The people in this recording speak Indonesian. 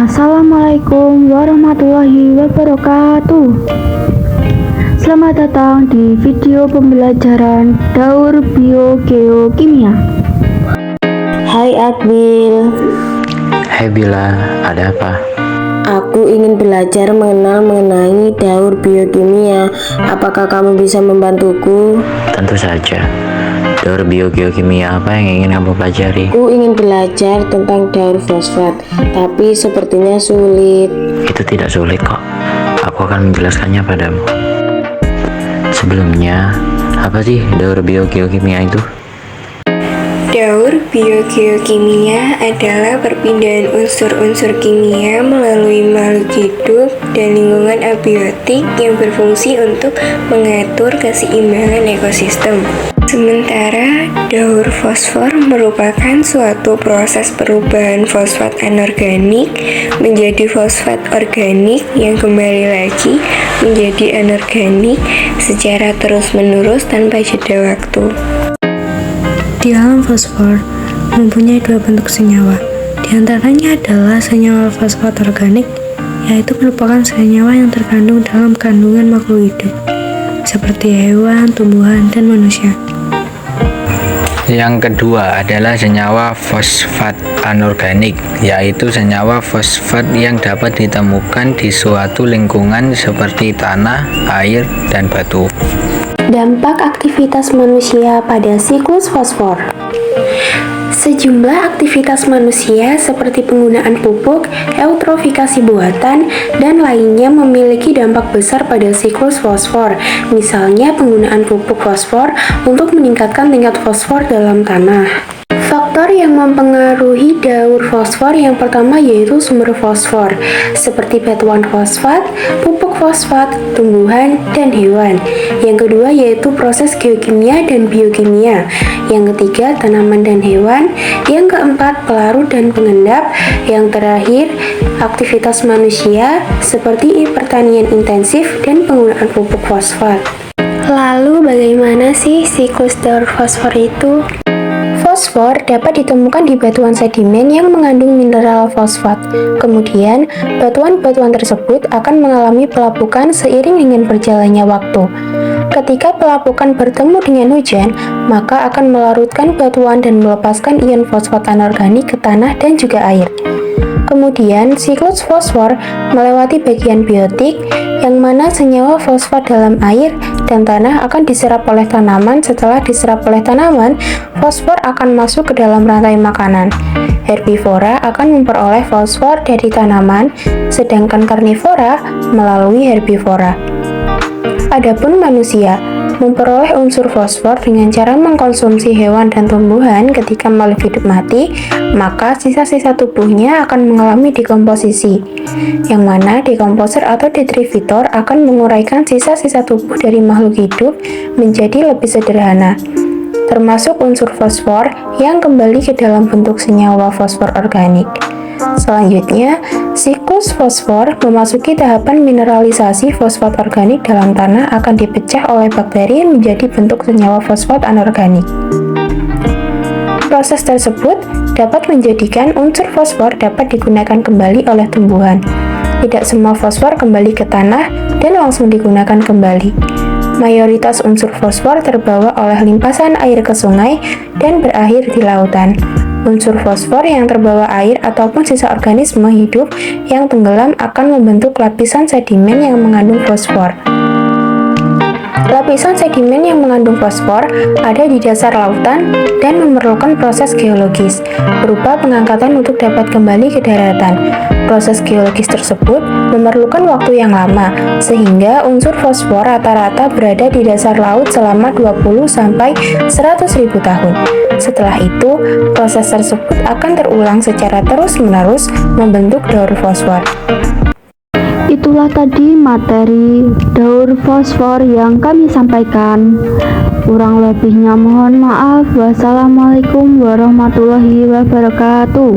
Assalamualaikum warahmatullahi wabarakatuh. Selamat datang di video pembelajaran Daur Biogeokimia. Hai Akbil. Hai Bila, ada apa? Aku ingin belajar mengenai daur biokimia. Apakah kamu bisa membantuku? Tentu saja. Daur biogeokimia apa yang ingin kamu pelajari? Aku ingin belajar tentang daur fosfat, tapi sepertinya sulit. Itu tidak sulit kok. Aku akan menjelaskannya padamu. Sebelumnya, apa sih daur biogeokimia itu? Daur biogeokimia adalah perpindahan unsur-unsur kimia melalui makhluk hidup dan lingkungan abiotik yang berfungsi untuk mengatur keseimbangan ekosistem. Sementara daur fosfor merupakan suatu proses perubahan fosfat anorganik menjadi fosfat organik yang kembali lagi menjadi anorganik secara terus-menerus tanpa jeda waktu. Di alam fosfor mempunyai dua bentuk senyawa. Di antaranya adalah senyawa fosfat organik, yaitu merupakan senyawa yang terkandung dalam kandungan makhluk hidup, seperti hewan, tumbuhan, dan manusia. Yang kedua adalah senyawa fosfat anorganik, yaitu senyawa fosfat yang dapat ditemukan di suatu lingkungan seperti tanah, air, dan batu. Dampak aktivitas manusia pada siklus fosfor. Sejumlah aktivitas manusia seperti penggunaan pupuk, eutrofikasi buatan, dan lainnya memiliki dampak besar pada siklus fosfor. Misalnya penggunaan pupuk fosfor untuk meningkatkan tingkat fosfor dalam tanah. Faktor yang mempengaruhi daur fosfor yang pertama yaitu sumber fosfor, seperti batuan fosfat, pupuk fosfat, tumbuhan, dan hewan. Yang kedua yaitu proses geokimia dan biokimia. Yang ketiga tanaman dan hewan. Yang keempat pelarut dan pengendap. Yang terakhir aktivitas manusia seperti pertanian intensif dan penggunaan pupuk fosfat. Lalu bagaimana sih siklus daur fosfor itu? Fosfor dapat ditemukan di batuan sedimen yang mengandung mineral fosfat. Kemudian, batuan-batuan tersebut akan mengalami pelapukan seiring dengan berjalannya waktu. Ketika pelapukan bertemu dengan hujan, maka akan melarutkan batuan dan melepaskan ion fosfat anorganik ke tanah dan juga air. Kemudian, siklus fosfor melewati bagian biotik, yang mana senyawa fosfat dalam air dan tanah akan diserap oleh tanaman. Setelah diserap oleh tanaman, fosfor akan masuk ke dalam rantai makanan. Herbivora akan memperoleh fosfor dari tanaman, sedangkan karnivora melalui herbivora. Adapun manusia memperoleh unsur fosfor dengan cara mengkonsumsi hewan dan tumbuhan. Ketika makhluk hidup mati, maka sisa-sisa tubuhnya akan mengalami dekomposisi, yang mana dekomposer atau detrivitor akan menguraikan sisa-sisa tubuh dari makhluk hidup menjadi lebih sederhana, termasuk unsur fosfor yang kembali ke dalam bentuk senyawa fosfor organik. Selanjutnya, siklus fosfor memasuki tahapan mineralisasi. Fosfat organik dalam tanah akan dipecah oleh bakteri menjadi bentuk senyawa fosfat anorganik. Proses tersebut dapat menjadikan unsur fosfor dapat digunakan kembali oleh tumbuhan. Tidak semua fosfor kembali ke tanah dan langsung digunakan kembali. Mayoritas unsur fosfor terbawa oleh limpasan air ke sungai dan berakhir di lautan. Unsur fosfor yang terbawa air ataupun sisa organisme hidup yang tenggelam akan membentuk lapisan sedimen yang mengandung fosfor. Lapisan sedimen yang mengandung fosfor ada di dasar lautan dan memerlukan proses geologis, berupa pengangkatan untuk dapat kembali ke daratan. Proses geologis tersebut memerlukan waktu yang lama, sehingga unsur fosfor rata-rata berada di dasar laut selama 20-100.000 tahun. Setelah itu, proses tersebut akan terulang secara terus-menerus membentuk daur fosfor. Itulah tadi materi daur fosfor yang kami sampaikan. Kurang lebihnya mohon maaf. Wassalamualaikum warahmatullahi wabarakatuh.